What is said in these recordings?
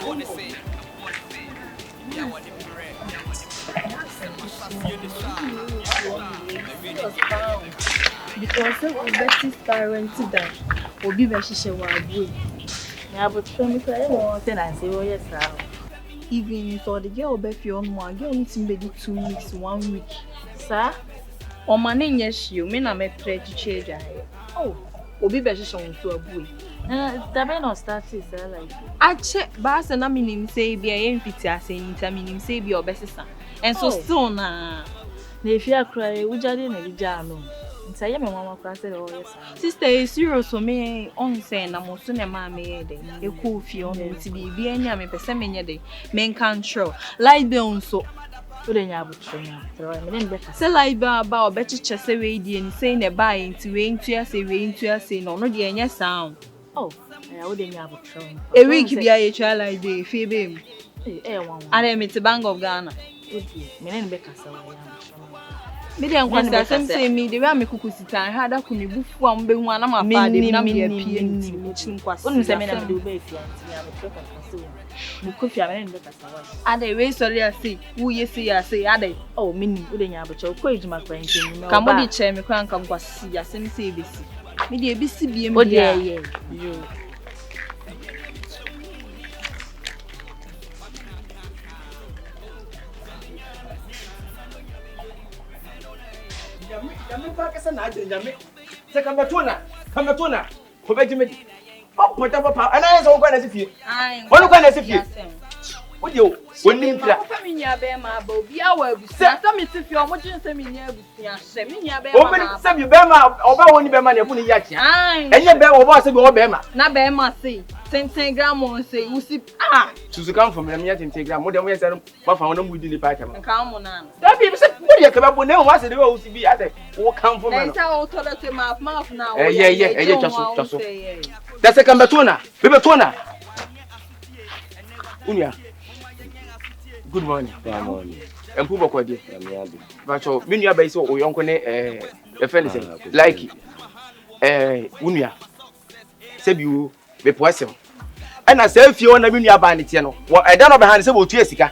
Because we better parents that will be very sure we. Yeah, but show me tenant say, oh yes, sir. Even for the girl be fi on one girl needs to be 2 weeks, 1 week. Sir? O man yes you me na me pray to change. Oh, obi be sure so abuy. That may not start it, sir, like. I check bass and I mean say be a mfiti asem meaning say be obesisa. And so still na If you are crying, we just didn't jam. Say, my mama said, oh, yes. Sister is serious for me on saying I'm also a mammy. You cool feel to be any me percent day. Men control. Like the on so. Wouldn't you have a train? Say like about better chest away and saying a buy into way into say no, no, dear, yes, sound. Oh, I wouldn't have a train. A week be a child like the Phoebe. I am it's a Bank of Ghana. Men Becca. Me dey nkwasa asem say me dey we amekuku sitan ha da kunu bufu am be hu ana ma fa de na me apie nti mo chi nkwasa onu se me na me do be fia nti ya me treka kase mo kofi a me ne kasa wa ade we sorry ase wo ye say ase ade oh mini wo dey nya abucha ko ejuma kwa nti ni ka mo di che me kwa nka nkwasi asem say ebesi me dey ebesi biem dia o dey yo Yami pa kasa na ajin yami. Se kamatuna. Ko beji me. O pota papa. Ana yeso ko na sifie. Ai. Wonu ko na sifie. Odi o, woni mpira. Papa mi nya be ma ba obi awa abusia. Sa mi sifie o mo jin se mi nya abusia. Se mi nya be ma. O me se bi be ma, oba woni be ma na funu ya kia. Ai. Enye be wo ba se bi wo be ma. Na be ma sei. 10 gram on say usi Susu kan from na me 10 gram. Mo de mo yesa ma fa wona mu di ni pa ka ma. Nka mo na. Da bi se mo de ka ba bo na mo se de wo usi bi ade. Wo kan from na. Na sa o to da te ma na. Eye chaso. Da se kan betuna. Be betuna. Unia. Good morning. Good morning. Empu bokodi. Amiado. Bacho, me nua bai so oyonko ne e friend say Likeee. Unia. Se biwo be poasem. Ana se fie wona me nua ba ne tie no. Wo eda no be han se bo tu esika.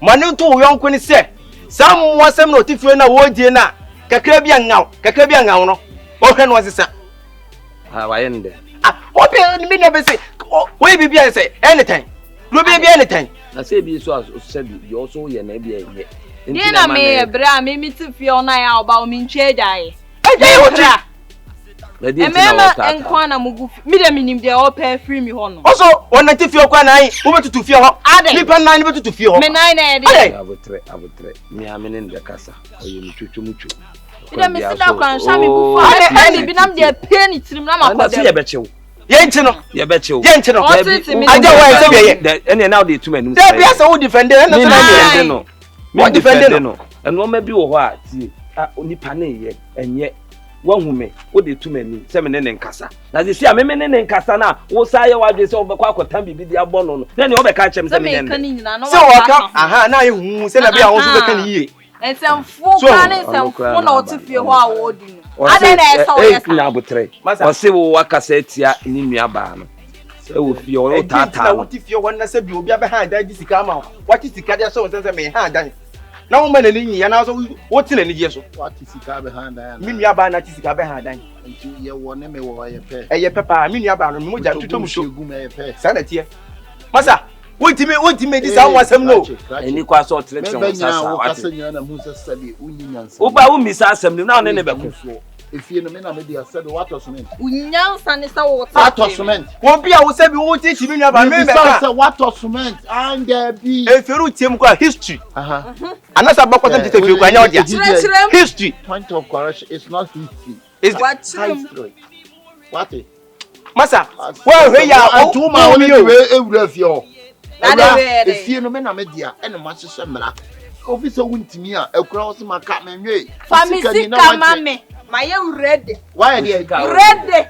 Mane to oyonko ne se sam wasem no tifie na wo die na kakra bi angaw no. O hwe no sesa. Wayende. Obi me nua be say we bibia say anytime. No be anytime. Na say bi so said you also ye na bi ye. Ye na me bra me tifie ona ya oba o mi ntwe dai. Ejai hotra. Emema enkwa na mugu mi de minim de o pay free mi ho no. Also wona tifie kwa na wo betutu fie ho. Nipa na ni betutu fie ho. Me na na de. Abotre. Mi amene nde kasa. Oye mi twetwumuchu. Mi de me sida kwa nsha mi bu fa. Ani bi nam de pay ni tirim na makọ de. Na ye bechew. Ye nti no. Aja wa se be ye. Ene na de tuma nim. Dey bia se wo defend na defend no. Me defend no. Eno ma bi wo ho a tie. Onipa na ye enye wahume wo de tuma nim. Se me ne nkasa. Na ze sia me ne nkasa na wo sa ye wadwe se wo be kwa akotan bibi de abọ no no. Na ne wo be ka chem se me ne. Se wo ka aha na ye hu se na bia wo so be kan yiye. Ensemfo ka ne ensemfo na otifie ho a wo di no. Ade na esa wo yesa. Na abotre. O se wo wakasa etia ni nua ba no. Se wo fie o tata. Na wo tifie wona se bi obi abe ha dan di sika ma. Wati sika de so se me ha dan. Na wo ma na ni ya na so wo ti na ni je so. Wati sika be ha dan. Mi nua ba na ti sika be ha dan. Nti ye wo ne me wo ye pe. Ye pepa mi nua ba no mo ja tuto mu so. Gu me ye pe. Sa na tie. Masa Wonti di sa wasem no. Eni kwa so selection sasa. Wo kasa nyana mu se sabi unyi nyansa. Wo ba wo misa asem ni na one ne be ko. Efie no me na me dia said water cement. Unyansa ne sa wo water cement. Wo bia wo sabi wo ti chi mi nua ba me be ka. Say water cement and be. Eferu tiem kwa history. Anasa ba kwata tete fie kwa nya odia. History. Point of correction is not history. It's what history. What? Masa, wo hwe ya o tu ma wo ni we ewura fie ho. Efie no me na me dia ene ma hyehyɛ mra. Obi so wuntimi a ekura wo se maka menwe. Famisi kama me. My ready. Why are you ready?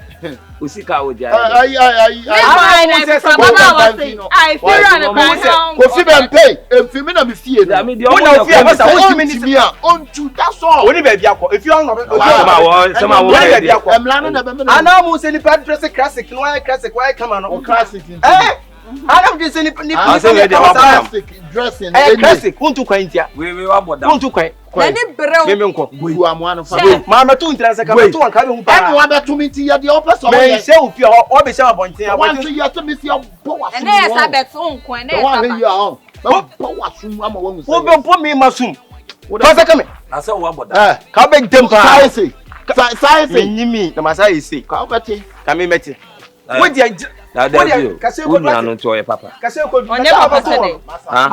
Usika oja. I feel on Kofi ben pay. Enfimi na me fie no. Wona fie masa wuntimi a ontu that's all. Woni ba bia ko. If you on sama wo emla no na be me. Ana mu se ni pa dress classic no classic why come on classic. Adam de se ni dressing classic won't quite we aboda won't quite Nani breu. me nko you am one fa mama to ntra se ka to an ka be hu pa and wa beto mi ti ya de opese o me se o fi o be se abonten abonten to ya to mi si o po wa Ene esa beto nko ene esa. wa you on po wa sum ama wa mu wo be po me masum to se ka me na se wo aboda ka be dem pa sai me nyimi na masa ese ka beti ka me meti wo dia na dey unu anu to ye papa ka se ko Onye papa sade.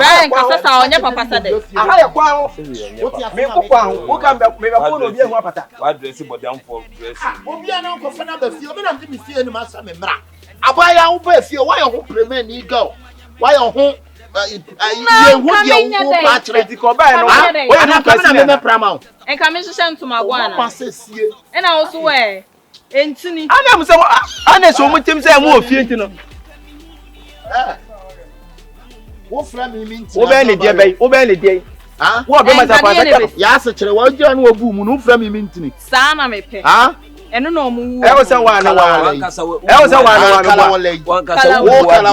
Brian ka sasa onye papa sade. aha ya kwa ho me ko kwa ho wo ka me be ko no bi hu apata wa dress body am for dress obi ana ko fa na ba fie obi na mi fie ni ma sa me mra abaya wo ba fie wa yo ho premier ni go wa yo ho ye hu dia wo pa kire ti ko ba no wo ya na na me prama o Enka me hyehyɛ ntoma gwana. pa se sie Ena wo so we. Entini. ana mu se ana so mu tim se mu ofie ntino wo fra mi nti wo be ne die bai wo be ne die ha wo be mata pa sa ya se kire wa gira no obu mu no fra mi ntini Saa na me pe. ha Eno na omu wu. e wo se wa na wa e wo se wa na wa kala wala wan kasa wo kala wala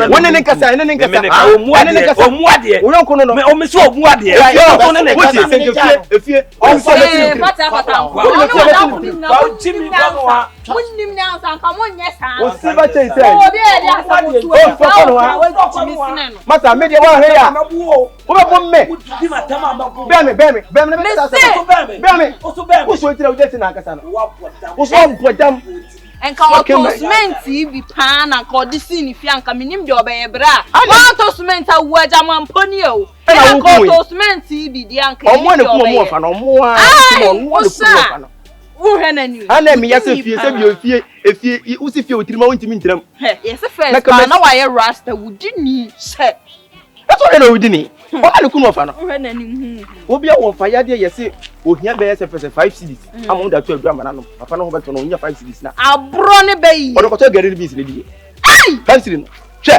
woni ne kasa ene ne kasa o mu ade wo ko no no o mi so o mu ade o ne kasa efie o so Eh, pata pata. wa jimi ba wa Munnim na ansa ka monye saa. o si ba chei se Obi e dia sa mo tu. o fo no ha Wo sine no. mata me de wa he ya mabuo wo be bom me di matama mabuo be me na kasa be me o so be wo so tira wo jeti na kasa no wa boda wo so bodam Enka wo to cement bi pa na ka odi si ni fi anka minim de obeye bra. Wa to cement awu aja mamponi o. Ena Enka wo to cement bi di anka. omo ne kuma mo fa no mo a mo ne kuma fa no Wo hwe na ni. ana mi ya se fie se bi efie usi fie otirima wontimi ntram He, yes first pa na wa ye rasta wudi ni se. that's all no wudi ni o na kuma fa no Wo hwe na ni obi a won fa ya de yese ohia be yese fese 5 cedis amon da to adu amana no papa no ho beto no onya 5 cedis na Abro ne bayi. o ko to gari bi sile di ai 5 cedis no che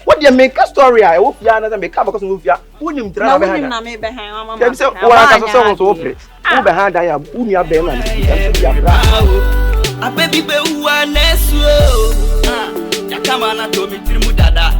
what dey make a story a wo fia na make because wo fia wonim tra Na na be wonim ha na me be han mama. dem se wo aka so so wo pre wo be ha dan ya uni abe na ya bra abebi be uwa nesu ya kama na to mitirimu dada